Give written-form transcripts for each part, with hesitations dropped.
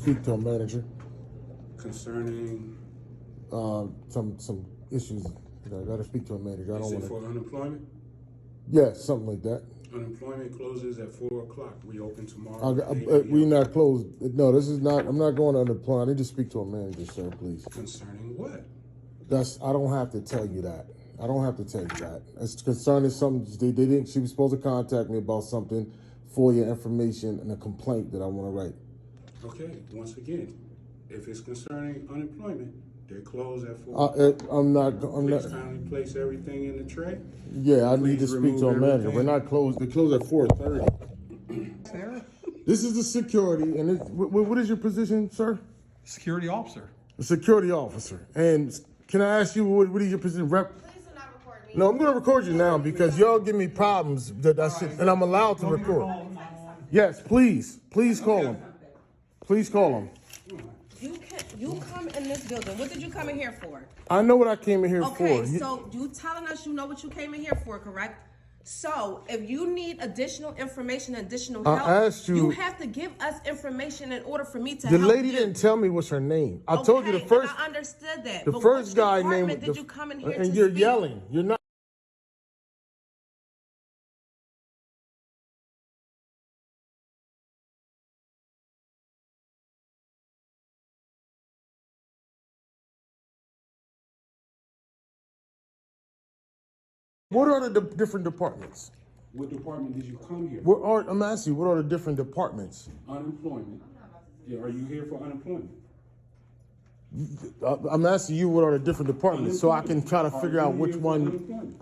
speak to a manager. Concerning? Some issues. I gotta speak to a manager. I don't Is it want for unemployment? Yeah, something like that. Unemployment closes at 4 o'clock. We open tomorrow. We not closed. No, this is not. I'm not going to unemployment. I need to speak to a manager, sir, please. Concerning what? I don't have to tell you that. I don't have to tell you that. It's concerning something. They didn't. She was supposed to contact me about something for your information and a complaint that I want to write. Okay. Once again, if it's concerning unemployment, they're closed at 4. I'm not. Please kindly place everything in the tray. Yeah, I need to speak to a manager. We're not closed. They close at 4:30. This is the security, and what is your position, sir? Security officer. A security officer. And can I ask you what is your position? Please do not record me. No, I'm going to record you now because y'all give me problems and I'm allowed to record. Yes, please. Please call him. Please call him. You come in this building. What did you come in here for? I know what I came in here for. Okay, so you telling us you know what you came in here for, correct? So if you need additional information, additional help, I asked you have to give us information in order for me to help. The lady didn't tell me what's her name. I told you the first. I understood that. The first guy named. Did you come in here and to you're speak? yelling. You're not. What are the different departments? What department did you come here? I'm asking you, what are the different departments? Unemployment. Yeah, are you here for unemployment? I'm asking you what are the different departments so I can try to figure out which one.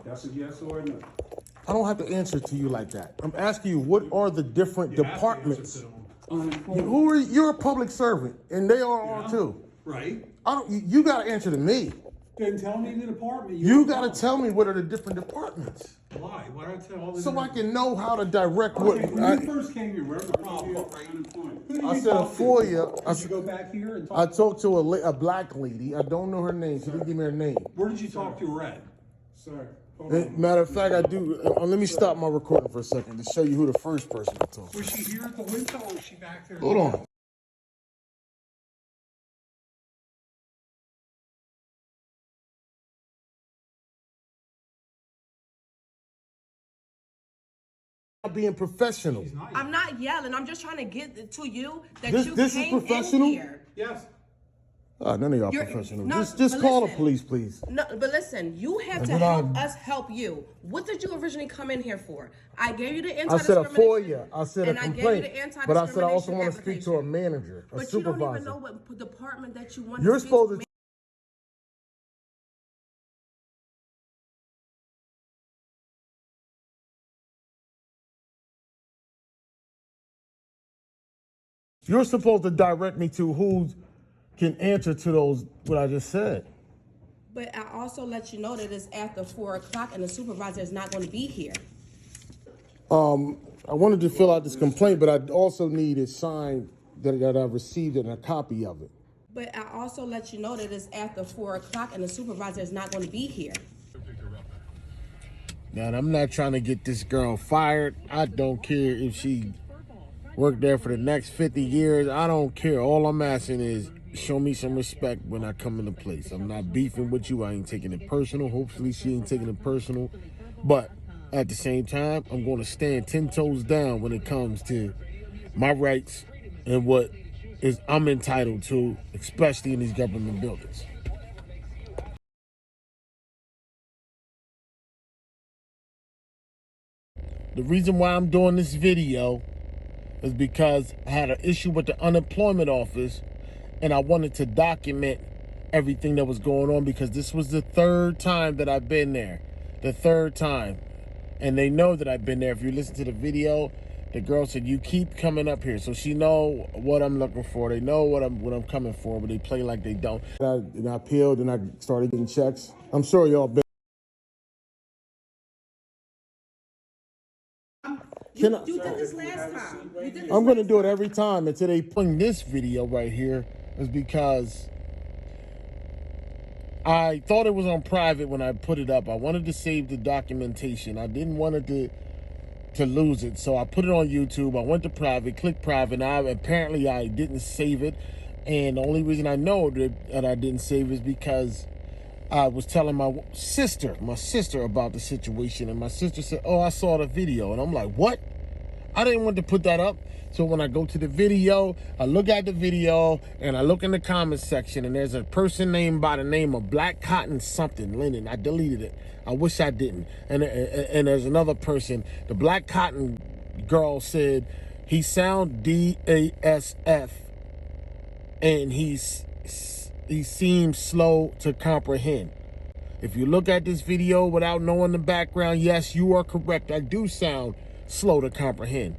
That's a yes or a no. I don't have to answer to you like that. I'm asking you what are the different departments? You're a public servant and they are all too. Right. You got to answer to me. Then tell me the department. You got to tell me what are the different departments. Why? Why don't I tell all the So I can know how to direct what. When you first came here, where was the problem? I said a FOIA. Did you go back here and talk? I talked to a black lady. I don't know her name. She didn't give me her name. Where did you talk to her at? Sir. Matter of fact, I do. Let me stop my recording for a second to show you who the first person I talked to. Was she here at the window or was she back there? Hold on. Being professional. I'm not yelling. I'm just trying to get to you that This is came professional? in here. Yes. None of y'all professional. No, just call the police, please. No, but listen, you have to help us help you. What did you originally come in here for? I gave you the anti-discrimination. I said a FOIA. I said a and complaint. I gave you the anti-discrimination But I said I also want to speak application. to a manager, a But supervisor. you don't even know what department that you want You're to speak supposed to. You're supposed to direct me to who can answer to those what I just said. But I also let you know that it's after 4 o'clock and the supervisor is not going to be here. I wanted to fill out this complaint, but I also need it signed that I received it and a copy of it. But I also let you know that it's after 4 o'clock and the supervisor is not going to be here. Now, I'm not trying to get this girl fired. I don't care if she worked there for the next 50 years. I don't care. All I'm asking is show me some respect when I come into place. I'm not beefing with you. I ain't taking it personal. Hopefully she ain't taking it personal. But at the same time, I'm going to stand 10 toes down when it comes to my rights and what is I'm entitled to, especially in these government buildings. The reason why I'm doing this video is because I had an issue with the unemployment office and I wanted to document everything that was going on because this was the third time that I've been there. The third time. And they know that I've been there. If you listen to the video, the girl said, you keep coming up here. So she know what I'm looking for. They know what I'm coming for, but they play like they don't. And I appealed and I started getting checks. I'm sure y'all been. You did this last time. I'm going to do it every time until they put this video right here is because I thought it was on private when I put it up. I wanted to save the documentation. I didn't want it to lose it. So I put it on YouTube. I went to private, clicked private. Apparently I didn't save it. And the only reason I know that I didn't save it is because I was telling my sister about the situation. And my sister said, oh, I saw the video. And I'm like, what? I didn't want to put that up. So when I go to the video, I look at the video and I look in the comment section, and there's a person named by the name of blackcotton something, Lennon. I deleted it. I wish I didn't. And there's another person, the blackcotton girl said, he sound DASF and he seems slow to comprehend. If you look at this video without knowing the background, yes, you are correct. I do sound slow to comprehend.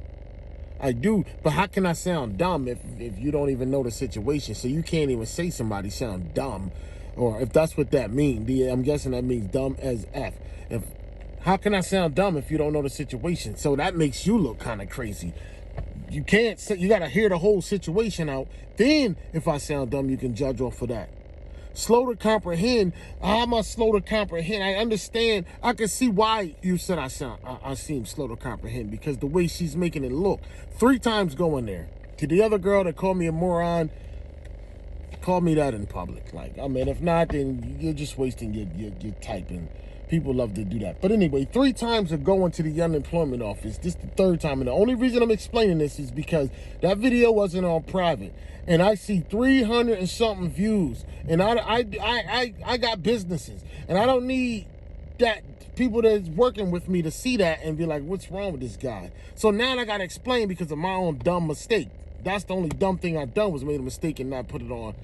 I do, but how can I sound dumb if you don't even know the situation? So you can't even say somebody sound dumb, or if that's what that means. I'm guessing that means dumb as F. How can I sound dumb if you don't know the situation? So that makes you look kind of crazy. You can't say, you got to hear the whole situation out. Then if I sound dumb, you can judge off of that. Slow to comprehend. How am I slow to comprehend? I understand. I can see why you said I seem slow to comprehend, because the way she's making it look. 3 times going there. To the other girl that called me a moron, call me that in public. Like, I mean, if not, then you're just wasting your typing. People love to do that. But anyway, 3 times of going to the unemployment office. This is the 3rd time. And the only reason I'm explaining this is because that video wasn't on private. And I see 300 and something views. And I got businesses. And I don't need that people that's working with me to see that and be like, what's wrong with this guy? So now I got to explain because of my own dumb mistake. That's the only dumb thing I've done, was made a mistake and not put it on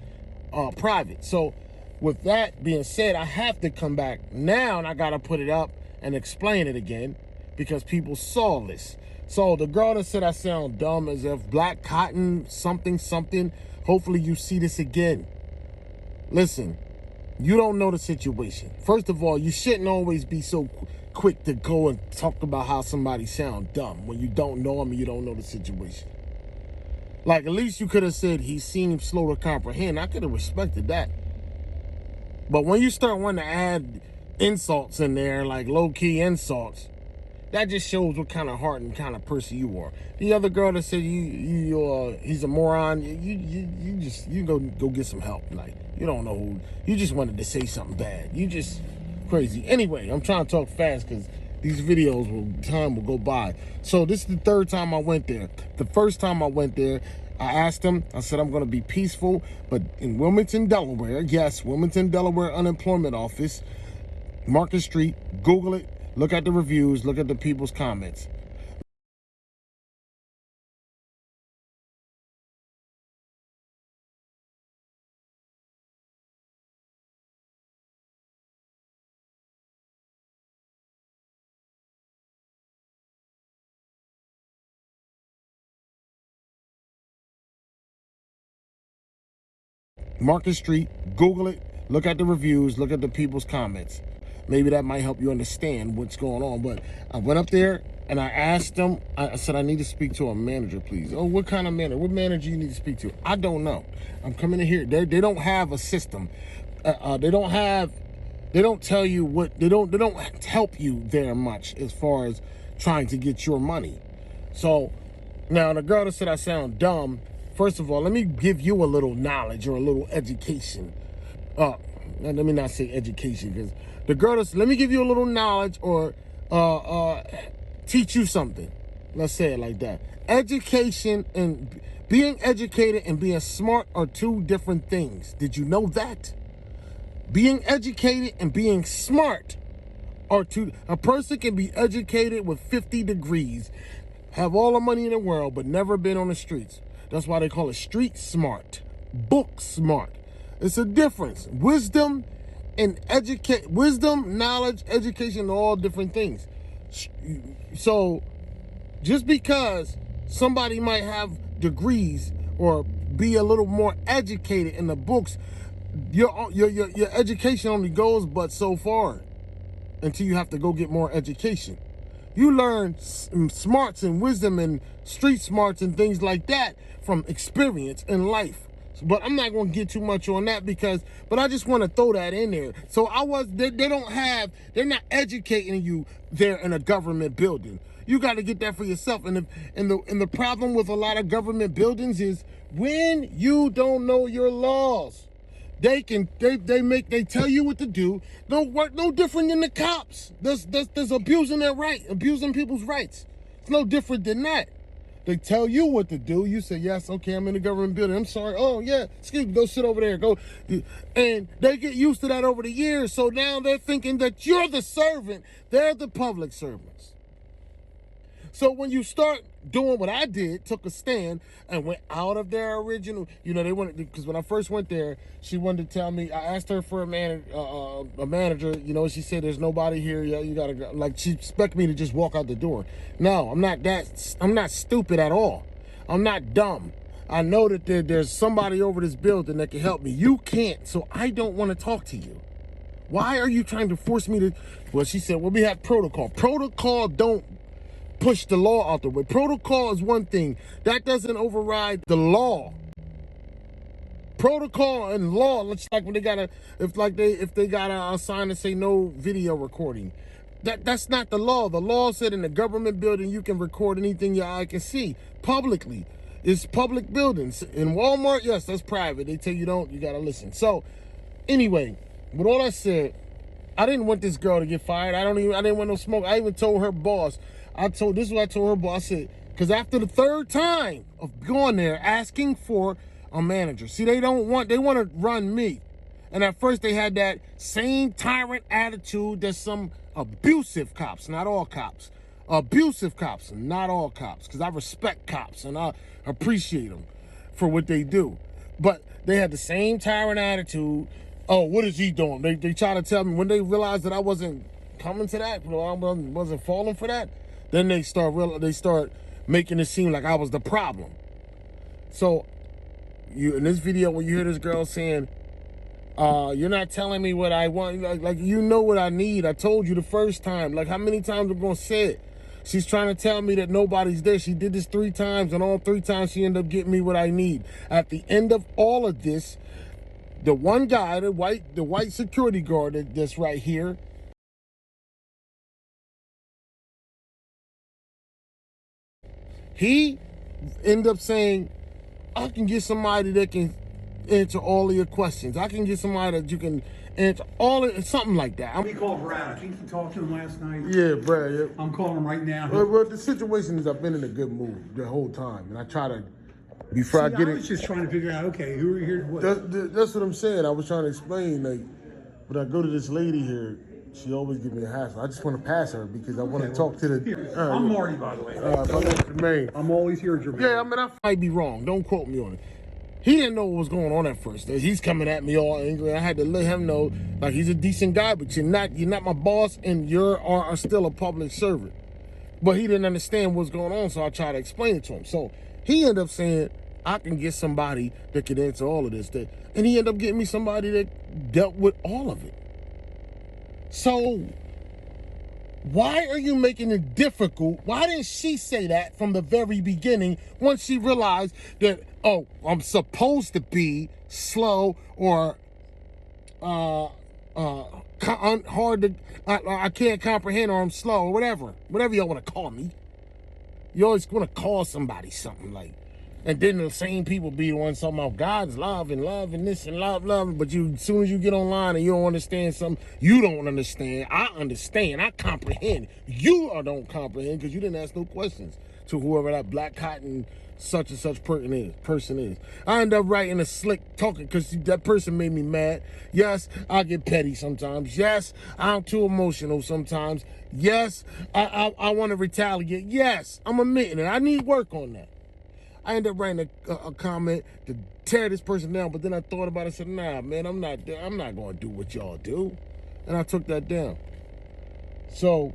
private. So with that being said, I have to come back now and I got to put it up and explain it again because people saw this. So the girl that said I sound dumb as if blackcotton something, hopefully you see this again. Listen, you don't know the situation. First of all, you shouldn't always be so quick to go and talk about how somebody sound dumb when you don't know them and you don't know the situation. Like, at least you could have said he seemed slow to comprehend. I could have respected that. But when you start wanting to add insults in there, like low-key insults, that just shows what kind of heart and kind of person you are. The other girl that said he's a moron, you go get some help. Like, you don't know who, you just wanted to say something bad. You just crazy. Anyway, I'm trying to talk fast because these videos time will go by. So this is the 3rd time I went there. The first time I went there, I asked him, I said, I'm going to be peaceful, but in Wilmington, Delaware, yes, Wilmington, Delaware unemployment office, Market Street, Google it, look at the reviews, look at the people's comments. Market Street, Google it, look at the reviews, look at the people's comments. Maybe that might help you understand what's going on. But I went up there and I asked them, I said, I need to speak to a manager, please. Oh, what kind of manager? What manager you need to speak to? I don't know. I'm coming in here. They don't have a system. They don't tell you what, they don't help you there much as far as trying to get your money. So now the girl that said I sound dumb, first of all, let me give you a little knowledge or a little education. Let me not say education, because the girl that's, let me give you a little knowledge or teach you something. Let's say it like that. Education and being educated and being smart are 2 different things. Did you know that? Being educated and being smart are 2. A person can be educated with 50 degrees, have all the money in the world, but never been on the streets. That's why they call it street smart, book smart. It's a difference. Wisdom and wisdom, knowledge, education are all different things. So just because somebody might have degrees or be a little more educated in the books, your education only goes but so far until you have to go get more education. You learn smarts and wisdom and street smarts and things like that from experience in life. But I'm not going to get too much on that but I just want to throw that in there. So they're not educating you there in a government building. You got to get that for yourself. And the problem with a lot of government buildings is when you don't know your laws, they tell you what to do. Don't work no different than the cops. There's abusing people's rights. It's no different than that. They tell you what to do. You say, yes, okay, I'm in the government building. I'm sorry. Oh, yeah, excuse me, go sit over there. Go. And they get used to that over the years. So now they're thinking that you're the servant. They're the public servants. So when you start doing what I did, took a stand and went out of their original, they wanted, because when I first went there, she wanted to tell me, I asked her for a manager, she said, there's nobody here yet, you gotta go. Like, she expected me to just walk out the door. No, I'm not stupid at all. I'm not dumb. I know that there's somebody over this building that can help me. You can't, so I don't want to talk to you. Why are you trying to force me to? Well, she said, well, we have protocol. Protocol don't push the law out the way. Protocol is one thing. That doesn't override the law. Protocol and law, it's like when they gotta, if they got a sign to say no video recording. That's not the law. The law said in the government building you can record anything your eye can see publicly. It's public buildings. In Walmart, yes, that's private. They tell you don't, you gotta listen. So anyway, with all that said, I didn't want this girl to get fired. I didn't want no smoke. I even told her boss. This is what I told her boss. I said, because after the third time of going there asking for a manager, see, they want to run me. And at first they had that same tyrant attitude that some abusive cops, not all cops, abusive cops, and not all cops, because I respect cops and I appreciate them for what they do. But they had the same tyrant attitude. Oh, what is he doing? They try to tell me when they realized that I wasn't coming to that, I wasn't falling for that. Then they start making it seem like I was the problem. So in this video, when you hear this girl saying, you're not telling me what I want, like you know what I need. I told you the first time. Like, how many times I'm gonna say it? She's trying to tell me that nobody's there. She did this 3 times, and all 3 times she ended up getting me what I need. At the end of all of this, the one guy, the white security guard that's right here, he ended up saying, I can get somebody that can answer all of your questions. I can get somebody that you can answer all of something like that. He called Brad. I think you talked to him last night. Yeah, Brad. Yeah. I'm calling him right now. Well, the situation is I've been in a good mood the whole time, and I try to, before I get I was just trying to figure out, okay, who are you here to what? That's what I'm saying. I was trying to explain, like, when I go to this lady here, she always gives me a hassle. I just want to pass her because I want to talk to the. Here, I'm Marty, by the way. Jermaine. I'm always here, Jermaine. Yeah, I mean, I might be wrong. Don't quote me on it. He didn't know what was going on at first. He's coming at me all angry. I had to let him know, like, he's a decent guy, but you're not my boss, and you are still a public servant. But he didn't understand what's going on, so I tried to explain it to him. So he ended up saying, I can get somebody that can answer all of this. And he ended up getting me somebody that dealt with all of it. So why are you making it difficult? Why didn't she say that from the very beginning once she realized that, oh, I'm supposed to be slow or hard to, I can't comprehend, or I'm slow, or whatever y'all want to call me. You always want to call somebody something like, and then the same people be the ones talking about God's love and this and love, but as soon as you get online and you don't understand something, you don't understand. I understand. I comprehend. You don't comprehend because you didn't ask no questions to whoever that blackcotton such and such person is. I end up writing a slick talking because that person made me mad. Yes, I get petty sometimes. Yes, I'm too emotional sometimes. Yes, I want to retaliate. Yes, I'm admitting it. I need work on that. I ended up writing a comment to tear this person down, but then I thought about it and said, nah, man, I'm not going to do what y'all do. And I took that down. So,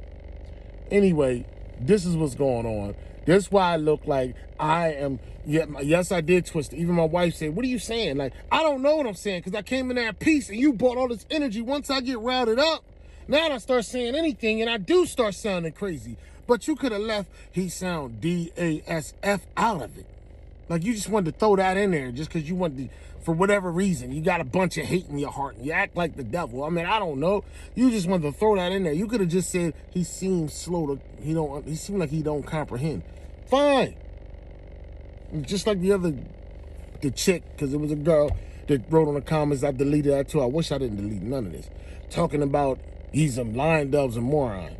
anyway, this is what's going on. This is why I look like I am, yes, I did twist it. Even my wife said, what are you saying? Like, I don't know what I'm saying because I came in there in peace and you brought all this energy. Once I get routed up, now I start saying anything and I do start sounding crazy. But you could have left, he sound DASF out of it. Like, you just wanted to throw that in there just because you want to, for whatever reason. You got a bunch of hate in your heart and you act like the devil. I mean, I don't know. You just wanted to throw that in there. You could have just said, he seems slow to, he seemed like he don't comprehend. Fine. Just like the chick, because it was a girl that wrote on the comments, I deleted that too. I wish I didn't delete none of this. Talking about he's a lying dove's a moron.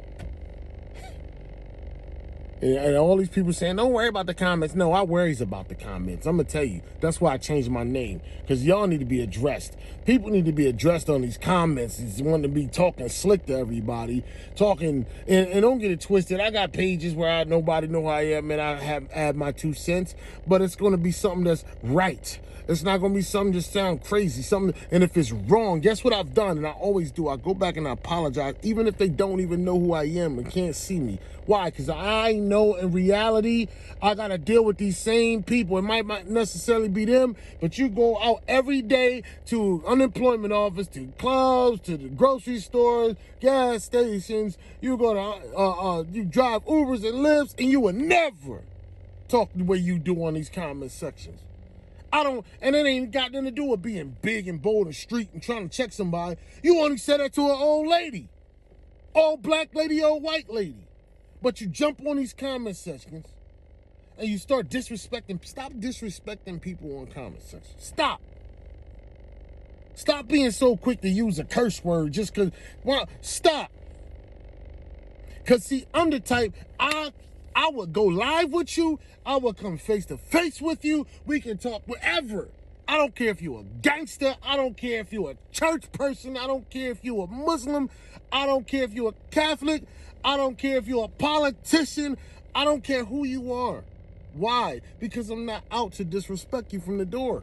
And all these people saying, don't worry about the comments. No, I worries about the comments. I'm going to tell you. That's why I changed my name. Because y'all need to be addressed. People need to be addressed on these comments. They want to be talking slick to everybody. Talking, and don't get it twisted. I got pages where nobody know who I am and I have add my 2 cents. But it's going to be something that's right. It's not going to be something just sound crazy. And if it's wrong, guess what I've done? And I always do. I go back and I apologize, even if they don't even know who I am and can't see me. Why? Because I know in reality, I got to deal with these same people. It might not necessarily be them, but you go out every day to unemployment office, to clubs, to the grocery stores, gas stations. You go to, you drive Ubers and Lyfts, and you will never talk the way you do on these comment sections. And it ain't got nothing to do with being big and bold and street and trying to check somebody. You only said that to an old lady. Old black lady, old white lady. But you jump on these comment sections and you start disrespecting. Stop disrespecting people on comment sections. Stop. Stop being so quick to use a curse word just because. Well, stop. Because, see, I'm the type, I would go live with you. I would come face to face with you. We can talk whatever. I don't care if you're a gangster. I don't care if you're a church person. I don't care if you're a Muslim. I don't care if you're a Catholic. I don't care if you're a politician. I don't care who you are. Why? Because I'm not out to disrespect you from the door.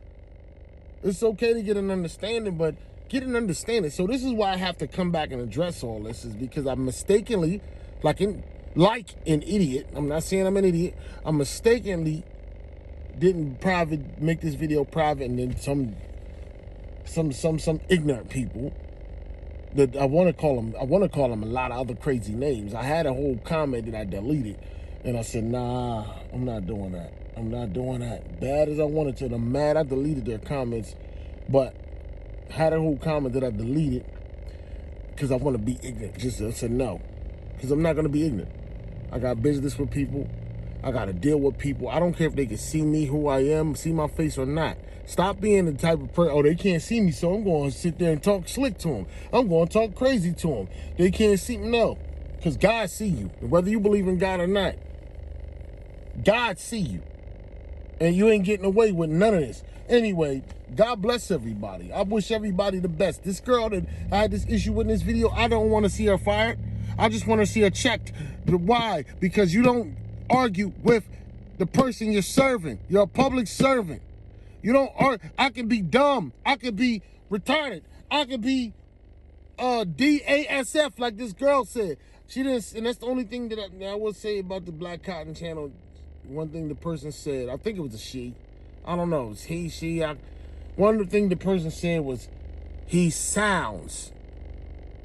It's okay to get an understanding, but get an understanding. So this is why I have to come back and address all this, is because I mistakenly, like an idiot, I'm not saying I'm an idiot, I mistakenly didn't make this video private, and then some ignorant people that I want to call them a lot of other crazy names. I had a whole comment that I deleted, and I said, nah, I'm not doing that. I'm not doing that. Bad as I wanted to, and I'm mad I deleted their comments, but I had a whole comment that I deleted because I want to be ignorant. I said no, because I'm not going to be ignorant. I got business with people. I got to deal with people. I don't care if they can see me, who I am, see my face or not. Stop being the type of person, oh, they can't see me, so I'm going to sit there and talk slick to them. I'm going to talk crazy to them. They can't see me, no. Because God see you. Whether you believe in God or not, God see you. And you ain't getting away with none of this. Anyway, God bless everybody. I wish everybody the best. This girl that I had this issue with in this video, I don't want to see her fired. I just want to see her checked. But why? Because you don't argue with the person you're serving. You're a public servant. You don't argue. I can be dumb. I could be retarded. I could be DASF, like this girl said. She didn't, and that's the only thing that I will say about the Black Cotton channel. One thing the person said, I think it was a she. I don't know. It was he, she. One of the things the person said was, he sounds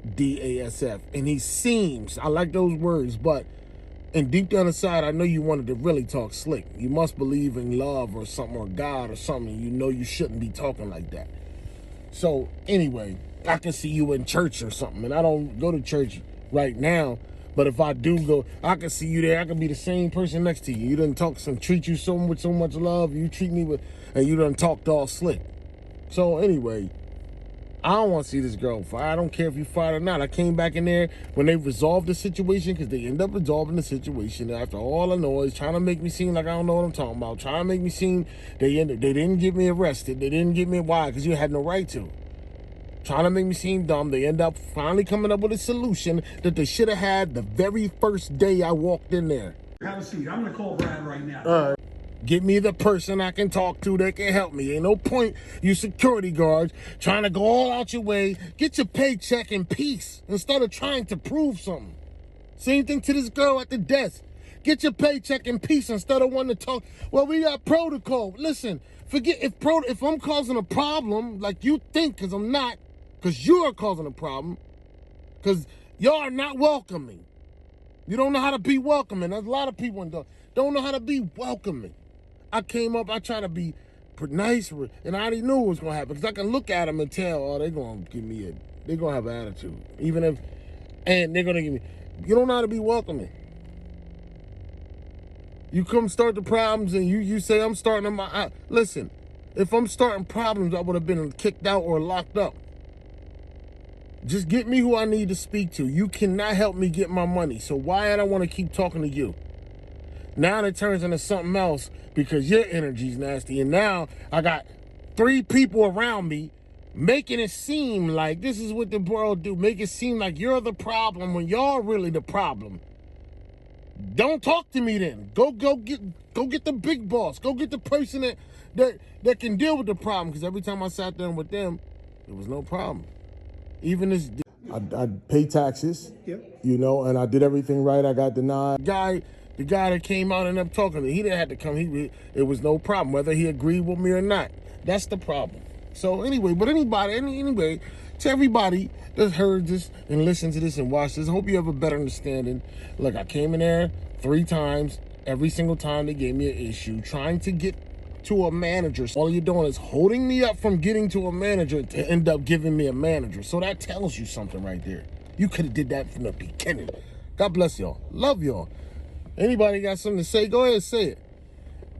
DASF, and he seems. I like those words, but and deep down inside, I know you wanted to really talk slick. You must believe in love or something, or God or something. You know you shouldn't be talking like that. So anyway, I can see you in church or something, and I don't go to church right now. But if I do go, I can see you there. I can be the same person next to you. You done talk treat you with so much love. You treat me with, and you done talked all slick. So anyway, I don't want to see this girl fired. I don't care if you fired or not. I came back in there when they resolved the situation, because they end up resolving the situation after all the noise, trying to make me seem like I don't know what I'm talking about, trying to make me seem they didn't get me arrested. They didn't get me, why? Because you had no right to. Trying to make me seem dumb. They end up finally coming up with a solution that they should have had the very first day I walked in there. Have a seat. I'm going to call Brad right now. All right. Get me the person I can talk to that can help me. Ain't no point, you security guards, trying to go all out your way. Get your paycheck in peace instead of trying to prove something. Same thing to this girl at the desk. Get your paycheck in peace instead of wanting to talk. Well, we got protocol. Listen, forget if I'm causing a problem like you think, because I'm not, because you are causing a problem, because y'all are not welcoming. You don't know how to be welcoming. There's a lot of people don't know how to be welcoming. I came up, I tried to be nice, and I already knew what was gonna happen because I can look at them and tell, oh, they're gonna have an attitude, even if, and they're gonna give me. You don't know how to be welcoming. You come start the problems, and you say I'm starting them. Listen, if I'm starting problems, I would have been kicked out or locked up. Just get me who I need to speak to. You cannot help me get my money. So why I don't want to keep talking to you? Now it turns into something else because your energy's nasty. And now I got 3 people around me making it seem like this is what the world do. Make it seem like you're the problem when y'all really the problem. Don't talk to me then. Go get the big boss. Go get the person that can deal with the problem. Because every time I sat down with them, there was no problem. Even this, I pay taxes, you know, and I did everything right. I got denied. The guy that came out and up talking to me, he didn't have to come. It was no problem, whether he agreed with me or not. That's the problem. So anyway, anyway, to everybody that heard this and listened to this and watched this, I hope you have a better understanding. Look, I came in there 3 times. Every single time they gave me an issue, trying to get to a manager. All you're doing is holding me up from getting to a manager to end up giving me a manager. So that tells you something right there. You could have did that from the beginning. God bless y'all. Love y'all. Anybody got something to say, go ahead and say it.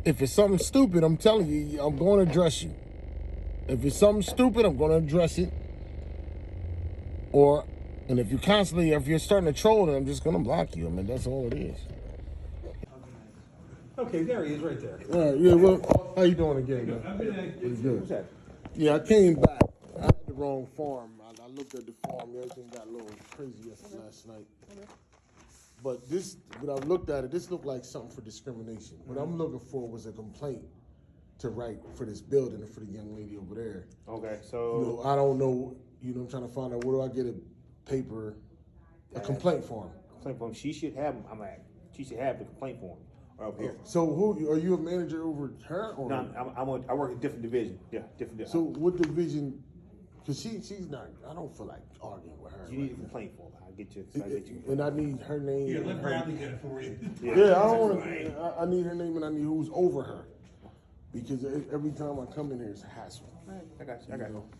If it's something stupid, I'm telling you, I'm going to address you. If it's something stupid, I'm going to address it. And if you're starting to troll, then I'm just going to block you. I mean, that's all it is. Okay, there he is, right there. All right, yeah, well, how you doing again, man? Pretty good. Yeah, I came back. I had the wrong farm. I looked at the farm. Everything got a little crazy last night. But when I looked at it, this looked like something for discrimination. What I'm looking for was a complaint to write for this building and for the young lady over there. Okay, so You know, I don't know. You know, I'm trying to find out where do I get a complaint form. complaint form. She should have. She should have the complaint form. Up here. So who are you a manager over her or? No, I work in a different division. Yeah, different. So what division? Because she's not. I don't feel like arguing with her. You need a complaint form. I'll get you. And I need her name. Yeah, let Bradley get it for you. Yeah, I don't want to. I need her name and I need who's over her. Because every time I come in here, it's a hassle. I got you.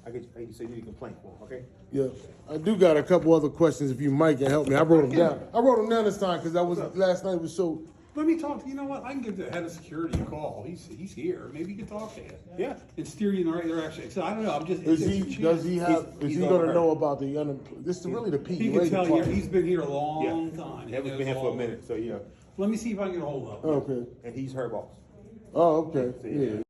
I get you. So you need a complaint form, okay? Yeah, I do got a couple other questions if you might can help me. I wrote them down. I wrote them down this time because last night was so. Let me talk. You know what? I can give the head of security a call. He's here. Maybe you can talk to him. Yeah. And steer you in the right direction. So I don't know. I'm just. Is he going to know about the unemployed? This is really the PUA He can tell you. department. He's been here a long time. He hasn't been here for a minute, so yeah. Let me see if I can get a hold of him. Okay. And he's her boss. Oh, okay. So, Yeah.